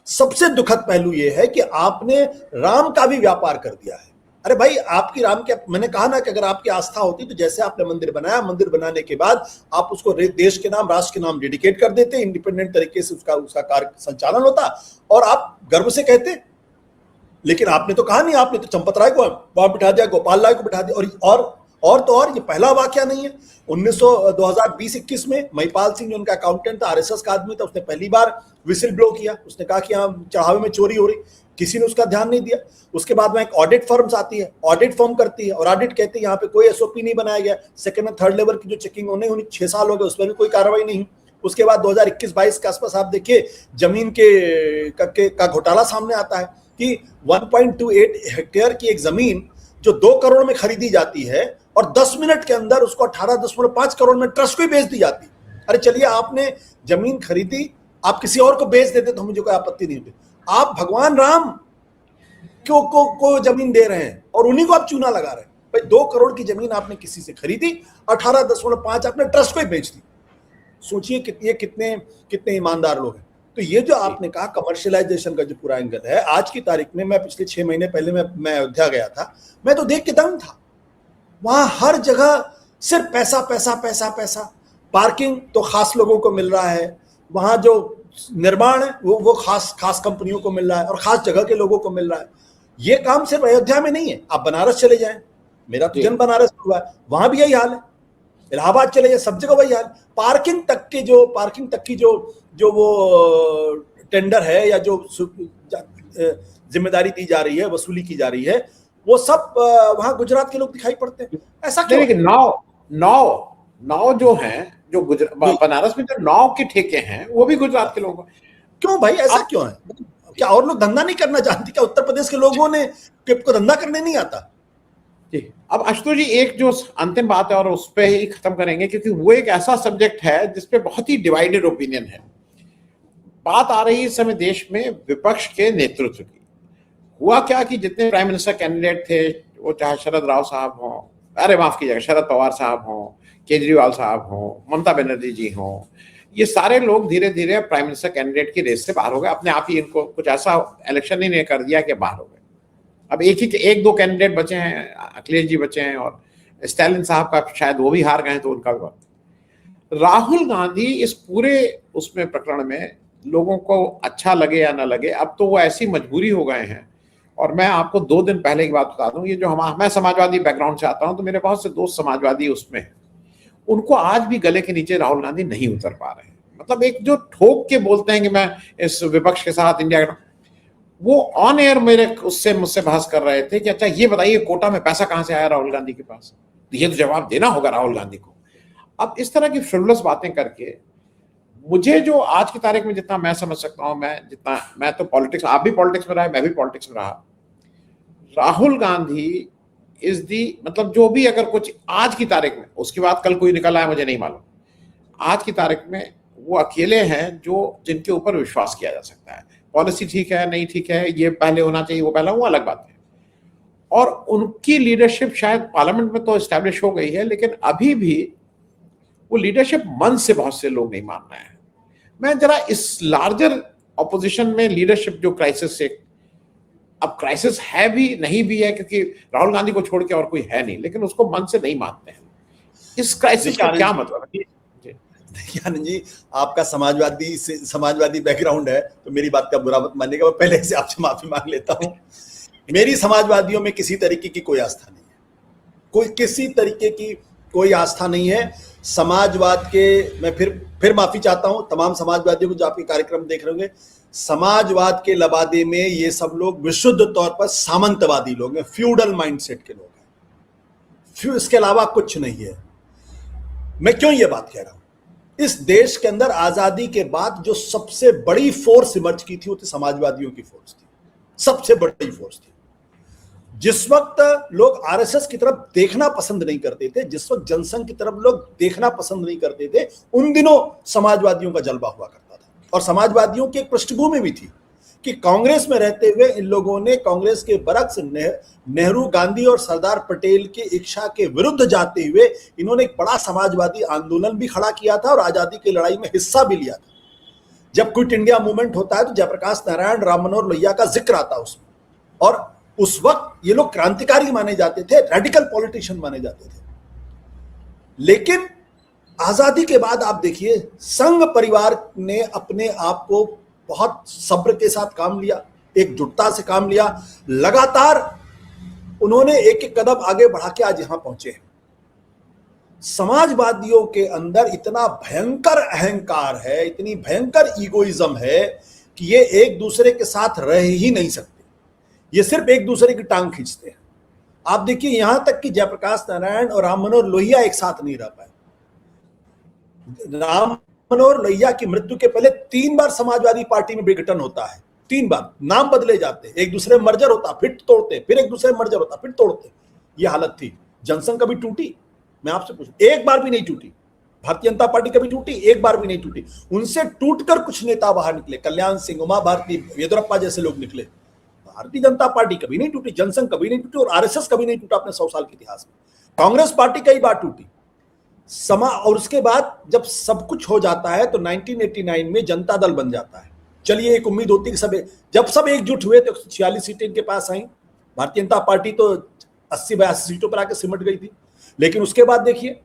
सबसे दुखद पहलू यह है कि आपने राम का भी व्यापार कर दिया है। अरे भाई, आपकी राम के, मैंने कहा ना कि अगर आपकी आस्था होती तो जैसे आपने मंदिर बनाया, मंदिर बनाने के बाद आप उसको देश के नाम, राष्ट्र के नाम डेडिकेट कर देते, इंडिपेंडेंट तरीके से उसका कार्य संचालन होता और आप गर्व से कहते। लेकिन आपने तो कहा नहीं, आपने तो चंपत राय को वहां बिठा दिया, गोपाल राय को बिठा दिया। और ये पहला वाकया नहीं है। 2020-21 में महिपाल सिंह जो उनका अकाउंटेंट था, आरएसएस का आदमी था, उसने पहली बार विसिल ब्लो किया। उसने कहा कि यहाँ चढ़ावे में चोरी हो रही, किसी ने उसका ध्यान नहीं दिया। उसके बाद में एक ऑडिट फर्म्स आती है, ऑडिट फर्म करती है और ऑडिट कहती है यहाँ पे कोई एसओपी नहीं बनाया गया, सेकंड और थर्ड लेवल की जो चेकिंग होने 6 साल हो गए, उसमें भी कोई कार्रवाई नहीं। उसके बाद 2021-22 के आसपास आप देखिए जमीन का घोटाला सामने आता है कि 1.28 हेक्टेयर की एक जमीन जो 2 करोड़ में खरीदी जाती है और 10 मिनट के अंदर उसको 18.5 करोड़ में ट्रस्ट को ही बेच दी जाती। अरे चलिए, आपने जमीन खरीदी, आप किसी और को बेच देते तो मुझे कोई आपत्ति नहीं होती। आप भगवान राम को जमीन दे रहे हैं और उन्हीं को आप चूना लगा रहे हैं। भाई 2 करोड़ की जमीन आपने किसी से खरीदी, 18.5 आपने ट्रस्ट को ही बेच दी। सोचिए कितने ईमानदार लोग हैं। तो ये जो आपने कहा कमर्शियलाइजेशन का जो पूरा एंगल है, आज की तारीख में, मैं पिछले 6 महीने पहले मैं अयोध्या गया था, मैं तो देख के दंग था। वहां हर जगह सिर्फ पैसा पैसा पैसा पैसा। पार्किंग तो खास लोगों को मिल रहा है, वहां जो निर्माण है वो खास कंपनियों को मिल रहा है और खास जगह के लोगों को मिल रहा है। ये काम सिर्फ अयोध्या में नहीं है, आप बनारस चले जाएं, मेरा तो जन्म बनारस हुआ है, वहां भी यही हाल है। इलाहाबाद चले जाए, सब जगह वही हाल। पार्किंग तक की जो वो टेंडर है या जो जिम्मेदारी दी जा रही है, वसूली की जा रही है, वो सब वहां गुजरात के लोग दिखाई पड़ते हैं। ऐसा क्यों? लेकिन नाव जो हैं, जो बनारस में जो नाव के ठेके हैं, वो भी गुजरात के लोग। क्यों भाई, ऐसा क्यों है? क्या और लोग धंधा नहीं करना जानते? क्या उत्तर प्रदेश के लोगों ने को धंधा करने नहीं आता? जी, अब आशुतोष जी, एक जो अंतिम बात है और उस पर ही खत्म करेंगे, क्योंकि वो एक ऐसा सब्जेक्ट है जिसपे बहुत ही डिवाइडेड ओपिनियन है। बात आ रही है इस समय देश में विपक्ष के नेतृत्व की। हुआ क्या कि जितने प्राइम मिनिस्टर कैंडिडेट थे, वो चाहे शरद राव साहब हों, अरे माफ कीजिएगा, शरद पवार साहब हों, केजरीवाल साहब हों, ममता बनर्जी जी हों, ये सारे लोग धीरे धीरे प्राइम मिनिस्टर कैंडिडेट की रेस से बाहर हो गए। अपने आप ही इनको कुछ ऐसा इलेक्शन ही नहीं कर दिया कि बाहर हो गए। अब एक दो कैंडिडेट बचे हैं, अखिलेश जी बचे हैं और स्टालिन साहब का शायद वो भी हार गए, तो उनका भी। राहुल गांधी इस पूरे उसमें प्रकरण में लोगों को अच्छा लगे या ना लगे, अब तो वो ऐसी मजबूरी हो गए हैं। और मैं आपको 2 दिन पहले की बात बता दूं, ये जो मैं समाजवादी बैकग्राउंड से आता हूं, तो मेरे बहुत से दोस्त समाजवादी उसमें हैं, उनको आज भी गले के नीचे राहुल गांधी नहीं उतर पा रहे हैं। मतलब एक जो ठोक के बोलते हैं कि मैं इस विपक्ष के साथ इंडिया, वो ऑन एयर मुझसे बहस कर रहे थे कि अच्छा ये बताइए कोटा में पैसा कहां से आया राहुल गांधी के पास, ये तो जवाब देना होगा राहुल गांधी को। अब इस तरह की फ्रिवलस बातें करके, मुझे जो आज की तारीख में जितना मैं समझ सकता हूं, मैं तो पॉलिटिक्स, आप भी पॉलिटिक्स में रहा, मैं भी पॉलिटिक्स में रहा, राहुल गांधी इज दी, मतलब जो भी अगर कुछ आज की तारीख में, उसके बाद कल कोई निकल आया मुझे नहीं मालूम, आज की तारीख में वो अकेले हैं जिनके ऊपर विश्वास किया जा सकता है। पॉलिसी ठीक है नहीं ठीक है, ये पहले होना चाहिए वो पहला, वो अलग बात है। और उनकी लीडरशिप शायद पार्लियामेंट में तो एस्टैब्लिश हो गई है, लेकिन अभी भी वो लीडरशिप मन से बहुत से लोग नहीं मान रहे हैं। मैं जरा इस लार्जर ऑपोजिशन में लीडरशिप जो क्राइसिस से, अब क्राइसिस है भी नहीं भी है, क्योंकि राहुल गांधी को छोड़ के और कोई है नहीं, लेकिन उसको मन से नहीं मानते हैं। इस क्राइसिस का क्या मतलब है? आनंद जी, आपका समाजवादी बैकग्राउंड है, तो मेरी बात का बुरा मत मानिएगा, मैं पहले से आपसे माफी मांग लेता हूं। मेरी समाजवादियों में किसी तरीके की कोई आस्था नहीं है, कोई किसी तरीके की कोई आस्था नहीं है। समाजवाद के, मैं फिर माफी चाहता हूं तमाम समाजवादियों को जो आपके कार्यक्रम देख रहे होंगे, समाजवाद के लबादे में ये सब लोग विशुद्ध तौर पर सामंतवादी लोग हैं, फ्यूडल माइंडसेट के लोग हैं, इसके अलावा कुछ नहीं है। मैं क्यों ये बात कह रहा हूं? इस देश के अंदर आजादी के बाद जो सबसे बड़ी फोर्स इमर्ज की थी वो थी समाजवादियों की फोर्स थी, सबसे बड़ी फोर्स थी। जिस वक्त लोग आरएसएस की तरफ देखना पसंद नहीं करते थे, जिस वक्त जनसंघ की तरफ लोग देखना पसंद नहीं करते थे, उन दिनों समाजवादियों का जलवा हुआ करता था। और समाजवादियों की एक पृष्ठभूमि भी थी कि कांग्रेस में रहते हुए इन लोगों ने कांग्रेस के बरक्स नेहरू, गांधी और सरदार पटेल की इच्छा के विरुद्ध जाते हुए इन्होंने एक बड़ा समाजवादी आंदोलन भी खड़ा किया था और आजादी की लड़ाई में हिस्सा भी लिया था। जब क्विट इंडिया मूवमेंट होता है तो जयप्रकाश नारायण, राम मनोहर लोहिया का जिक्र आता है उसमें, और उस वक्त ये लोग क्रांतिकारी माने जाते थे, रेडिकल पॉलिटिशियन माने जाते थे। लेकिन आजादी के बाद आप देखिए, संघ परिवार ने अपने आप को बहुत सब्र के साथ काम लिया, एकजुटता से काम लिया, लगातार उन्होंने एक एक कदम आगे बढ़ा के आज यहां पहुंचे हैं। समाजवादियों के अंदर इतना भयंकर अहंकार है, इतनी भयंकर ईगोइज्म है कि ये एक दूसरे के साथ रह ही नहीं सकते, ये सिर्फ एक दूसरे की टांग खींचते हैं। आप देखिए यहां तक कि जयप्रकाश नारायण और राम मनोहर लोहिया एक साथ नहीं रह पाए। राम मनोहर लोहिया की मृत्यु के पहले 3 बार समाजवादी पार्टी में विघटन होता है, 3 बार नाम बदले जाते, एक दूसरे में मर्जर होता, फिर तोड़ते, फिर एक दूसरे में मर्जर होता, फिर तोड़ते। ये हालत थी। जनसंघ कभी टूटी? मैं आपसे पूछूं, एक बार भी नहीं टूटी। भारतीय जनता पार्टी कभी टूटी? एक बार भी नहीं टूटी। उनसे टूटकर कुछ नेता बाहर निकले, कल्याण सिंह, उमा भारती, येदुरप्पा जैसे लोग निकले। भारतीय जनता पार्टी कभी नहीं टूटी, जनसंघ कभी नहीं टूटी, और आरएसएस कभी नहीं टूटा अपने 100 साल के इतिहास में। कांग्रेस पार्टी कई बार टूटी और उसके बाद जब सब कुछ हो जाता है तो 1989 में जनता दल बन जाता है। चलिए, एक उम्मीद होती कि जब सब एकजुट हुए तो 46 सीटें इनके पास आई। भारतीय जनता पार्टी तो 80-82 सीटों पर आकर सिमट गई थी। लेकिन उसके बाद देखिए,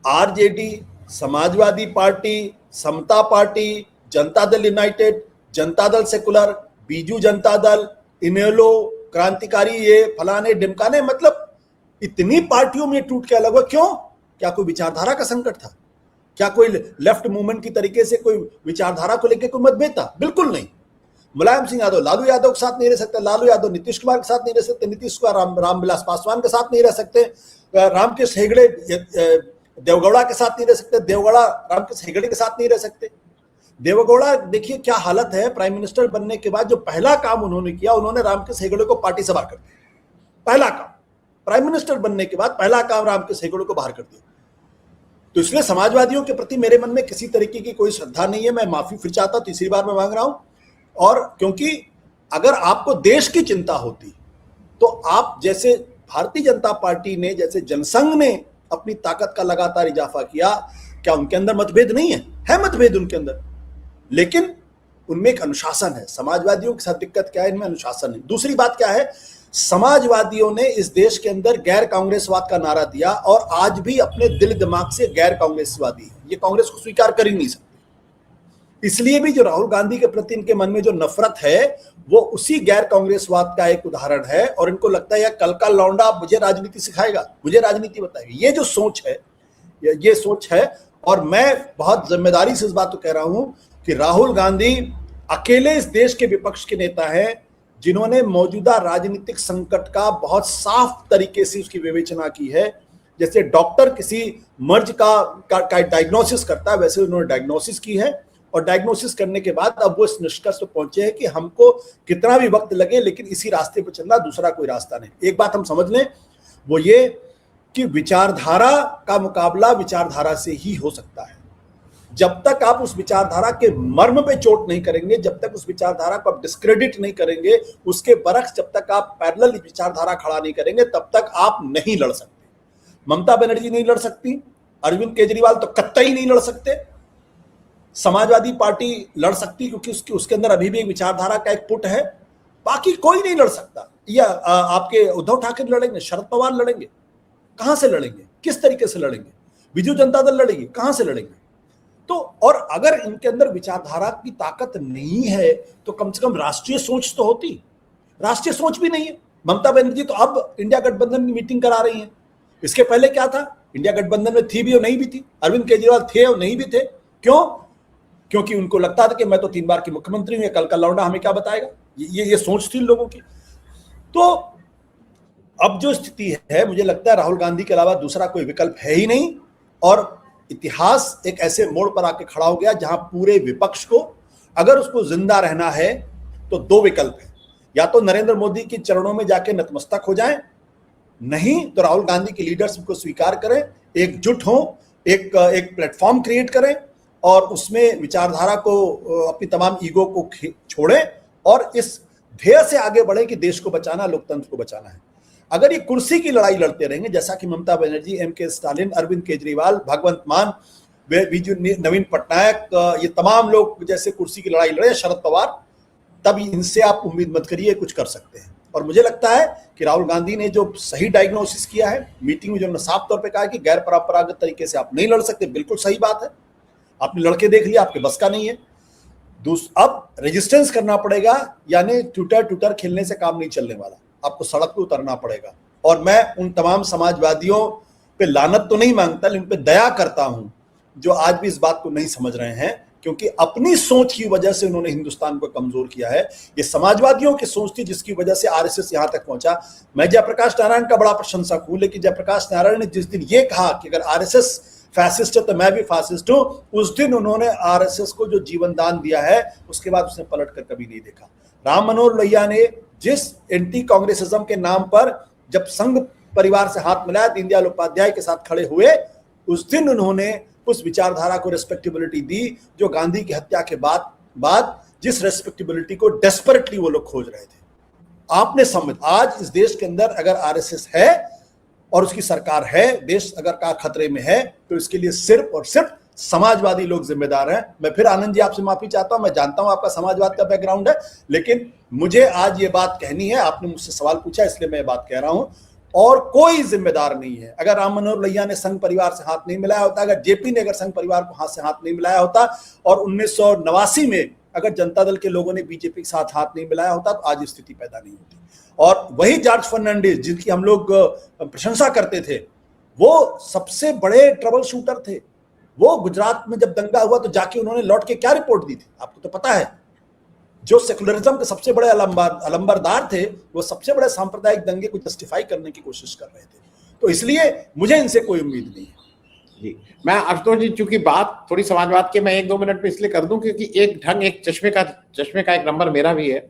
आरजेडी, समाजवादी पार्टी, समता party, Janata Dal United, Janata Dal secular, Biju Janata Dal, इनेलो, क्रांतिकारी, ये फलाने ढिमकाने, मतलब इतनी पार्टियों में टूट के अलग हुआ। क्यों? क्या कोई विचारधारा का संकट था? क्या कोई लेफ्ट मूवमेंट की तरीके से कोई विचारधारा को लेकर कोई मतभेद था? बिल्कुल नहीं। मुलायम सिंह यादव लालू यादव के साथ नहीं रह सकते, लालू यादव नीतीश कुमार के साथ नहीं रह सकते, नीतीश कुमार रामविलास पासवान के साथ नहीं रह सकते, रामकृष्ण हेगड़े देवगौड़ा के साथ नहीं रह सकते, देवगौड़ा रामकृष्ण हेगड़े के साथ नहीं रह सकते। देवगौड़ा देखिए क्या हालत है, प्राइम मिनिस्टर बनने के बाद जो पहला काम उन्होंने किया, उन्होंने रामकृष्ण हेगड़े को पार्टी से बाहर कर दिया। पहला काम, प्राइम मिनिस्टर बनने के बाद पहला काम रामकृष्ण हेगड़े को बाहर कर दिया। तो इसलिए समाजवादियों के प्रति मेरे मन में किसी तरीके की कोई श्रद्धा नहीं है। मैं माफी फिर चाहता हूं, तीसरी बार मैं मांग रहा हूं। और क्योंकि अगर आपको देश की चिंता होती तो आप, जैसे भारतीय जनता पार्टी ने, जैसे जनसंघ ने अपनी ताकत का लगातार इजाफा किया, क्या उनके अंदर मतभेद नहीं है? है मतभेद उनके अंदर, लेकिन उनमें एक अनुशासन है। समाजवादियों के साथ दिक्कत क्या है? इनमें अनुशासन है। दूसरी बात क्या है, समाजवादियों ने इस देश के अंदर गैर कांग्रेसवाद का नारा दिया और आज भी अपने दिल दिमाग से गैर कांग्रेसवादी है। ये कांग्रेस को स्वीकार कर ही नहीं सकते। इसलिए भी जो राहुल गांधी के प्रति इनके मन में जो नफरत है वो उसी गैर कांग्रेसवाद का एक उदाहरण है। और इनको लगता है यार कल का लौंडा मुझे राजनीति सिखाएगा, मुझे राजनीति बताएगा। ये जो सोच है, ये सोच है। और मैं बहुत जिम्मेदारी से इस बात को कह रहा हूं कि राहुल गांधी अकेले इस देश के विपक्ष के नेता हैं जिन्होंने मौजूदा राजनीतिक संकट का बहुत साफ तरीके से उसकी विवेचना की है। जैसे डॉक्टर किसी मर्ज का डायग्नोसिस करता है, वैसे उन्होंने डायग्नोसिस की है। और डायग्नोसिस करने के बाद अब वो इस निष्कर्ष पर पहुंचे हैं कि हमको कितना भी वक्त लगे लेकिन इसी रास्ते पर चलना, दूसरा कोई रास्ता नहीं। एक बात हम समझ लें, वो ये कि विचारधारा का मुकाबला विचारधारा से ही हो सकता है। जब तक आप उस विचारधारा के मर्म पे चोट नहीं करेंगे, जब तक उस विचारधारा को आप डिस्क्रेडिट नहीं करेंगे, उसके बरक्स जब तक आप पैरेलल विचारधारा खड़ा नहीं करेंगे, तब तक आप नहीं लड़ सकते। ममता बनर्जी नहीं लड़ सकती, अरविंद केजरीवाल तो कतई नहीं लड़ सकते। समाजवादी पार्टी लड़ सकती क्योंकि उसके अंदर अभी भी एक विचारधारा का एक पुट है, बाकी कोई नहीं लड़ सकता। या आपके उद्धव ठाकरे लड़ेंगे, शरद पवार लड़ेंगे, कहां से लड़ेंगे, किस तरीके से लड़ेंगे? बीजू जनता दल लड़ेगी, कहां से लड़ेंगे? तो और अगर इनके अंदर विचारधारा की ताकत नहीं है तो कम से कम राष्ट्रीय सोच तो होती। राष्ट्रीय सोच भी नहीं है। ममता बनर्जी तो अब इंडिया गठबंधन की मीटिंग करा रही है। इसके पहले क्या था, इंडिया गठबंधन में थी भी और नहीं भी थी। अरविंद केजरीवाल थे और नहीं भी थे। क्यों? क्योंकि उनको लगता था कि मैं तो 3 बार की मुख्यमंत्री हूं, कल का लौंडा हमें क्या बताएगा। ये सोच थी लोगों की। तो अब जो स्थिति है, मुझे लगता है राहुल गांधी के अलावा दूसरा कोई विकल्प है ही नहीं। और इतिहास एक ऐसे मोड़ पर आके खड़ा हो गया जहां पूरे विपक्ष को, अगर उसको जिंदा रहना है तो 2 विकल्प है। या तो नरेंद्र मोदी के चरणों में जाके नतमस्तक हो जाएं, नहीं तो राहुल गांधी की लीडरशिप को स्वीकार करें, एकजुट हों, एक प्लेटफॉर्म क्रिएट करें और उसमें विचारधारा को, अपनी तमाम ईगो को छोड़ें और इस ध्येय से आगे बढ़े कि देश को बचाना, लोकतंत्र को बचाना है। अगर ये कुर्सी की लड़ाई लड़ते रहेंगे, जैसा कि ममता बनर्जी, एम.के. स्टालिन, अरविंद केजरीवाल, भगवंत मान, बीजू नवीन पटनायक, ये तमाम लोग जैसे कुर्सी की लड़ाई लड़े, शरद पवार, तब इनसे आप उम्मीद मत करिए कुछ कर सकते हैं। और मुझे लगता है कि राहुल गांधी ने जो सही डायग्नोसिस किया है मीटिंग में, जो उन्होंने साफ तौर पे कहा कि गैर परंपरागत तरीके से आप नहीं लड़ सकते, बिल्कुल सही बात है। आपने लड़के देख लिया, आपके बस का नहीं है। अब रेजिस्टेंस करना पड़ेगा, यानी ट्विटर खेलने से काम नहीं चलने वाला, आपको सड़क पे उतरना पड़ेगा। और मैं उन तमाम समाजवादियों पे लानत तो नहीं मांगता, लेकिन पे दया करता हूं जो आज भी इस बात को नहीं समझ रहे हैं, क्योंकि अपनी सोच की वजह से उन्होंने हिंदुस्तान को कमजोर किया है। ये समाजवादियों की सोच थी जिसकी वजह से आरएसएस यहां तक पहुंचा। मैं जयप्रकाश नारायण का बड़ा प्रशंसक हूं, लेकिन जयप्रकाश नारायण ने जिस दिन ये कहा कि अगर आरएसएस फैसिस्ट है तो मैं भी फैसिस्ट हूं, उस दिन उन्होंने आरएसएस को जो जीवन दान दिया है उसके बाद उसने पलट कर कभी नहीं देखा। राम मनोहर लोहिया ने जिस एंटी कांग्रेसिज्म के नाम पर जब संघ परिवार से हाथ मिलाया, दीनदयाल उपाध्याय के साथ खड़े हुए, उस दिन उन्होंने उस विचारधारा को रेस्पेक्टेबिलिटी दी जो गांधी की हत्या के बाद जिस रेस्पेक्टेबिलिटी को डेस्परेटली वो लोग खोज रहे थे। आपने समझ, आज इस देश के अंदर अगर आरएसएस है और उसकी सरकार है, देश अगर का खतरे में है, तो इसके लिए सिर्फ और सिर्फ समाजवादी लोग जिम्मेदार हैं। मैं फिर आनंद जी आपसे माफी चाहता हूं, मैं जानता हूं आपका समाजवाद का बैकग्राउंड है, लेकिन मुझे आज ये बात कहनी है। आपने मुझसे सवाल पूछा इसलिए मैं ये बात कह रहा हूं। और कोई जिम्मेदार नहीं है। अगर राम मनोहर लोहिया ने संघ परिवार से हाथ नहीं मिलाया होता, अगर जेपी ने अगर संघ परिवार को हाथ से हाथ नहीं मिलाया होता, और 1989 में अगर जनता दल के लोगों ने बीजेपी के साथ हाथ नहीं मिलाया होता, तो आज स्थिति पैदा नहीं होती। और वही जॉर्ज फर्नांडिस जिनकी हम लोग प्रशंसा करते थे, वो सबसे बड़े ट्रबल शूटर थे। वो गुजरात में जब दंगा हुआ तो जाके उन्होंने लौट के क्या रिपोर्ट दी थी, आपको तो पता है। जो सेकुलरिज्म के सबसे बड़े अलंबरदार थे, वो सबसे बड़े सांप्रदायिक दंगे को जस्टिफाई करने की कोशिश कर रहे थे। तो इसलिए मुझे इनसे कोई उम्मीद नहीं है। जी, मैं आशुतोष जी, चूंकि बात थोड़ी समाजवाद के, मैं 1-2 मिनट में इसलिए कर दूं क्योंकि एक चश्मे का एक नंबर मेरा भी है।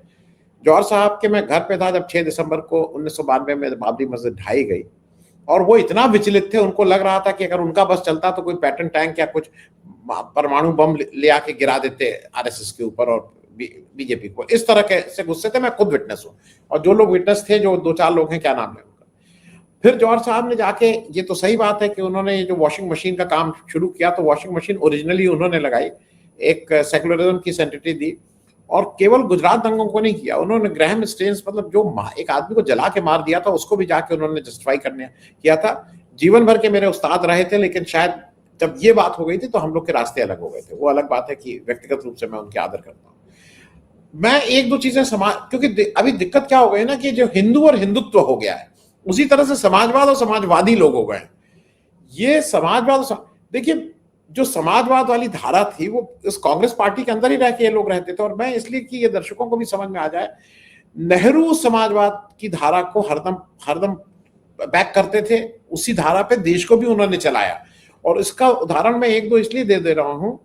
जौहर साहब के मैं घर पे था जब 6 दिसंबर को 1992 में बाबरी मस्जिद ढाई गई, और वो इतना विचलित थे, उनको लग रहा था कि अगर उनका बस चलता तो कोई पैटर्न टैंक या कुछ परमाणु बम ले आके गिरा देते आरएसएस के ऊपर और बीजेपी को। इस तरह के से गुस्से थे। मैं खुद विटनेस हूं, और जो लोग विटनेस थे, जो 2-4 लोग हैं, क्या नाम है उनका। फिर जौहर साहब ने जाके, ये तो सही बात है कि उन्होंने जो वॉशिंग मशीन का काम शुरू किया, तो वॉशिंग मशीन ओरिजिनली उन्होंने लगाई, एक सेकुलरिज्म की सेंटिटी दी, और केवल गुजरात दंगों को नहीं किया उन्होंने। ग्राहम स्टेन्स, मतलब जो एक आदमी को जला के मार दिया था, उसको भी जाके उन्होंने जस्टिफाई करने किया था। जीवन भर के मेरे उस्ताद रहे थे, लेकिन शायद जब ये बात हो गई थी तो हम लोग के रास्ते अलग हो गए थे। वो अलग बात है कि व्यक्तिगत रूप से मैं उनकी आदर करता हूँ। मैं 1-2 चीजें क्योंकि अभी दिक्कत क्या हो गई ना कि जो हिंदू और हिंदुत्व हो गया है, उसी तरह से समाजवाद और समाजवादी लोग हो गए। ये समाजवाद, देखिए, जो समाजवाद वाली धारा थी वो इस कांग्रेस पार्टी के अंदर ही रह के ये लोग रहते थे। और मैं इसलिए कि ये दर्शकों को भी समझ में आ जाए, नेहरू समाजवाद की धारा को हरदम बैक करते थे, उसी धारा पे देश को भी उन्होंने चलाया। और इसका उदाहरण मैं 1-2 इसलिए दे रहा हूं।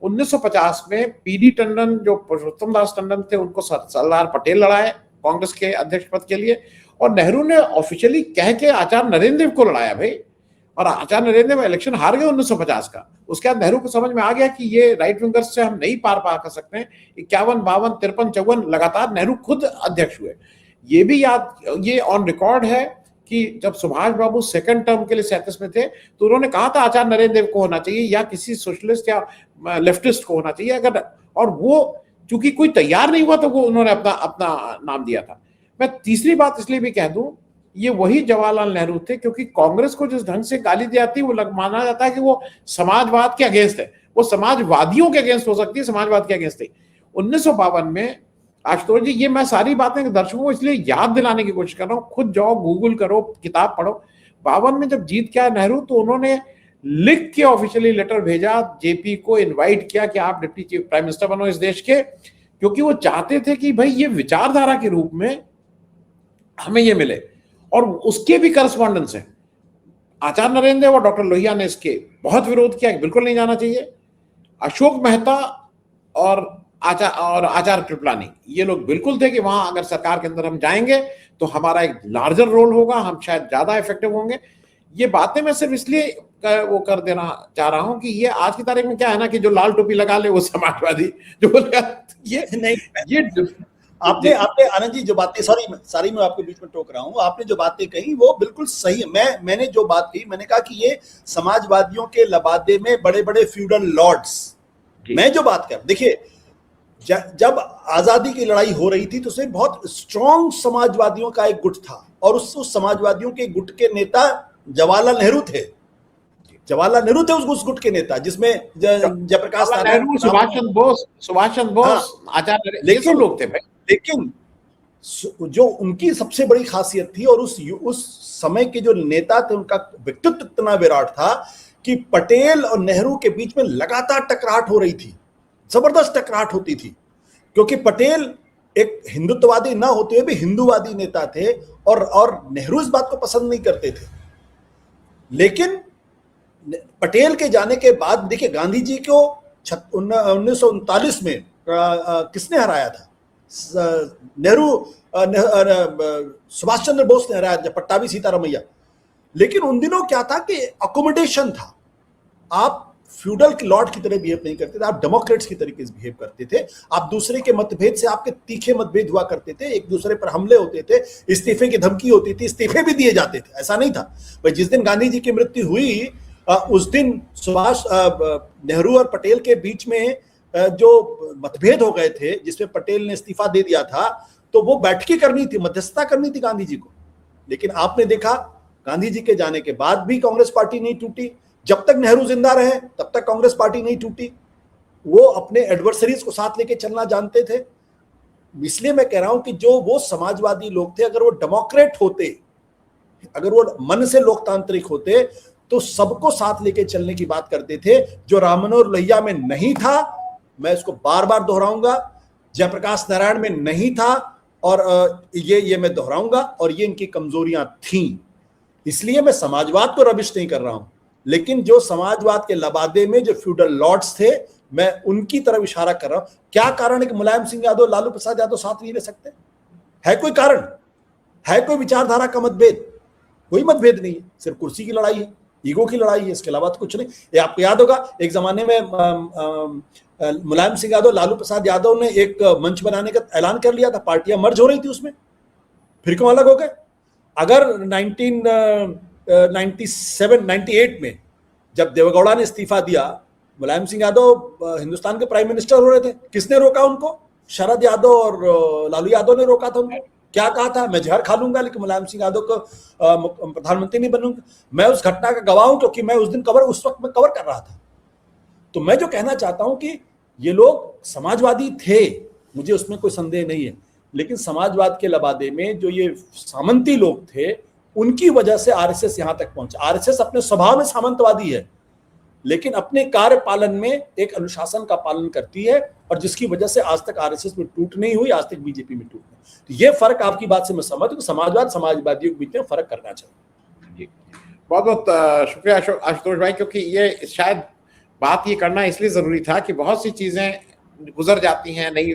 1950 में पीडी टंडन, जो पुरुषोत्तम दास टंडन थे, उनको सरदार पटेल लड़ाए कांग्रेस के अध्यक्ष पद के लिए, और नेहरू ने ऑफिशियली कह के आचार्य नरेंद्र देव को लड़ाया भाई। और आचार्य नरेंद्र देव इलेक्शन हार गए 1950 का। उसके बाद नेहरू को समझ में आ गया कि ये राइट विंगर्स से हम नहीं पार कर सकते हैं। 51, 52, 53, 54 लगातार नेहरू खुद अध्यक्ष हुए। ये भी याद, ये ऑन रिकॉर्ड है कि जब सुभाष बाबू सेकंड टर्म के लिए 37 में थे, तो उन्होंने कहा था आचार्य नरेंद्र देव को होना चाहिए या किसी सोशलिस्ट या लेफ्टिस्ट को होना चाहिए अगर, और वो चूंकि कोई तैयार नहीं हुआ तो वो उन्होंने अपना नाम दिया था। मैं तीसरी बात इसलिए भी कह दूं, ये वही जवाहरलाल नेहरू थे, क्योंकि कांग्रेस को जिस ढंग से गाली दी जाती है वो माना जाता है कि वो समाजवाद के अगेंस्ट है। वो समाजवादियों के अगेंस्ट हो सकती है, समाजवाद के अगेंस्ट थी। 1952 में आशुतोष जी, ये मैं सारी बातें दर्शकों को इसलिए याद दिलाने की कोशिश कर रहा हूँ, खुद जाओ गूगल करो, किताब पढ़ो। 52 में जब जीत के आया नेहरू तो उन्होंने लिख के ऑफिशियली लेटर भेजा, जेपी को इनवाइट किया कि आप डिप्टी चीफ प्राइम मिनिस्टर बनो इस देश के, क्योंकि वो चाहते थे कि भाई ये विचारधारा के रूप में हमें ये मिले। और उसके भी करस्पॉन्डेंस है। आचार्य नरेंद्र और डॉक्टर लोहिया ने इसके बहुत विरोध किया कि बिल्कुल नहीं जाना चाहिए। अशोक मेहता और आचार्य कृपलानी, ये लोग बिल्कुल थे कि वहां अगर सरकार के अंदर हम जाएंगे तो हमारा एक लार्जर रोल होगा, हम शायद ज्यादा इफेक्टिव होंगे। ये बातें मैं सिर्फ इसलिए वो कर देना चाह रहा हूं कि ये आज की तारीख में क्या है ना कि जो लाल टोपी लगा ले वो समाजवादी, जो ये नहीं, ये आपने आनंद जी जो बातें, सॉरी मैं आपके बीच में टोक रहा हूं, आपने जो बातें कही वो बिल्कुल सही है। मैंने जो बात कही, मैंने कहा कि ये समाजवादियों के लबादे में बड़े बड़े फ्यूडल लॉर्ड्स, मैं जो बात कर, देखिए जब आजादी की लड़ाई हो रही थी तो उसमें बहुत स्ट्रॉन्ग समाजवादियों का एक गुट था, और उस समाजवादियों के गुट के नेता जवाहरलाल नेहरू थे। जवाहरलाल नेहरू थे उस गुट के नेता, जिसमें जयप्रकाश नारायण, सुभाष चंद्र बोस, आचार्य, लेकिन लोग थे भाई। लेकिन जो उनकी सबसे बड़ी खासियत थी, और उस समय के जो नेता थे उनका व्यक्तित्व इतना विराट था कि पटेल और नेहरू के बीच में लगातार टकराहट हो रही थी, जबरदस्त टकराहट होती थी, क्योंकि पटेल एक हिंदुत्ववादी ना होते हुए भी हिंदूवादी नेता थे, और नेहरू इस बात को पसंद नहीं करते थे। लेकिन पटेल के जाने के बाद देखिए, गांधी जी को 1939 में किसने हराया था? नेहरू, सुभाष चंद्र बोस ने हराया, जब पट्टाभी सीतारामैया। लेकिन उन दिनों क्या था कि अकोमोडेशन था, आप फ्यूडल लॉर्ड की तरह बिहेव नहीं करते थे, आप डेमोक्रेट्स की तरीके से बिहेव करते थे। आप दूसरे के मतभेद से, आपके तीखे मतभेद हुआ करते थे, एक दूसरे पर हमले होते थे, इस्तीफे की धमकी होती थी, इस्तीफे भी दिए जाते थे, ऐसा नहीं था भाई। जिस दिन गांधी जी की मृत्यु हुई उस दिन सुभाष, नेहरू और पटेल के बीच में जो मतभेद हो गए थे, जिसमें पटेल ने इस्तीफा दे दिया था, तो वो बैठकी करनी थी, मध्यस्थता करनी थी गांधी जी को। लेकिन आपने देखा गांधी जी के जाने के बाद भी कांग्रेस पार्टी नहीं टूटी, जब तक नेहरू जिंदा रहे तब तक कांग्रेस पार्टी नहीं टूटी। वो अपने एडवर्सरीज को साथ लेके चलना जानते थे। इसलिए मैं कह रहा हूं कि जो वो समाजवादी लोग थे, अगर वो डेमोक्रेट होते, अगर वो मन से लोकतांत्रिक होते, तो सबको साथ लेके चलने की बात करते थे, जो राम मनोहर लोहिया में नहीं था। मैं इसको बार बार दोहराऊंगा, जयप्रकाश नारायण में नहीं था, और ये मैं दोहराऊंगा, और ये इनकी कमजोरियां थीं। इसलिए मैं समाजवाद को रबिश नहीं कर रहा हूं, लेकिन जो समाजवाद के लबादे में जो फ्यूडल लॉर्ड्स थे, मैं उनकी तरफ इशारा कर रहा हूं। क्या कारण है कि मुलायम सिंह यादव, लालू प्रसाद यादव साथ नहीं रह सकते? है कोई कारण? है कोई विचारधारा का मतभेद? कोई मतभेद नहीं है, सिर्फ कुर्सी की लड़ाई है, ईगो की लड़ाई है, इसके अलावा तो कुछ नहीं। ये आपको याद होगा, एक जमाने में मुलायम सिंह यादव, लालू प्रसाद यादव ने एक मंच बनाने का ऐलान कर लिया था, पार्टियां मर्ज हो रही थी उसमें, फिर क्यों अलग हो गए? अगर 1998 में जब देवेगौड़ा ने इस्तीफा दिया, मुलायम सिंह यादव हिंदुस्तान के प्राइम मिनिस्टर हो रहे थे, किसने रोका उनको? शरद यादव और लालू यादव ने रोका था उनको। क्या कहा था? मैं जहर खा लूंगा लेकिन मुलायम सिंह यादव को प्रधानमंत्री नहीं बनूंगा। मैं उस घटना का गवाह हूं, क्योंकि मैं उस वक्त में कवर कर रहा था। तो मैं जो कहना चाहता हूं कि ये लोग समाजवादी थे, मुझे उसमें कोई संदेह नहीं है, लेकिन समाजवाद के लबादे में जो ये सामंती लोग थे, उनकी वजह से आरएसएस यहां तक पहुंचा। आरएसएस अपने स्वभाव में सामंतवादी है, लेकिन अपने कार्य पालन में एक अनुशासन का पालन करती है, और जिसकी वजह से आज तक आरएसएस में टूट नहीं हुई, आज तक बीजेपी में टूट नहीं। तो ये फर्क आपकी बात से मैं समझ हूं, समाजवाद समाजवादियों के बीच में फर्क करना चाहिए। बहुत बहुत शुक्रिया आशुतोष भाई, क्योंकि ये शायद बात ये करना इसलिए जरूरी था कि बहुत सी चीजें गुजर जाती हैं, नई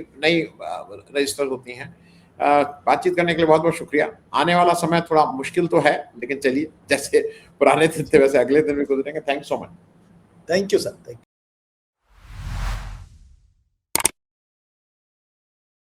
रजिस्टर होती हैं। बातचीत करने के लिए बहुत बहुत शुक्रिया। आने वाला समय थोड़ा मुश्किल तो है, लेकिन चलिए, जैसे पुराने दिन थे वैसे अगले दिन भी गुजरेंगे। Thank you so much. Thank you sir.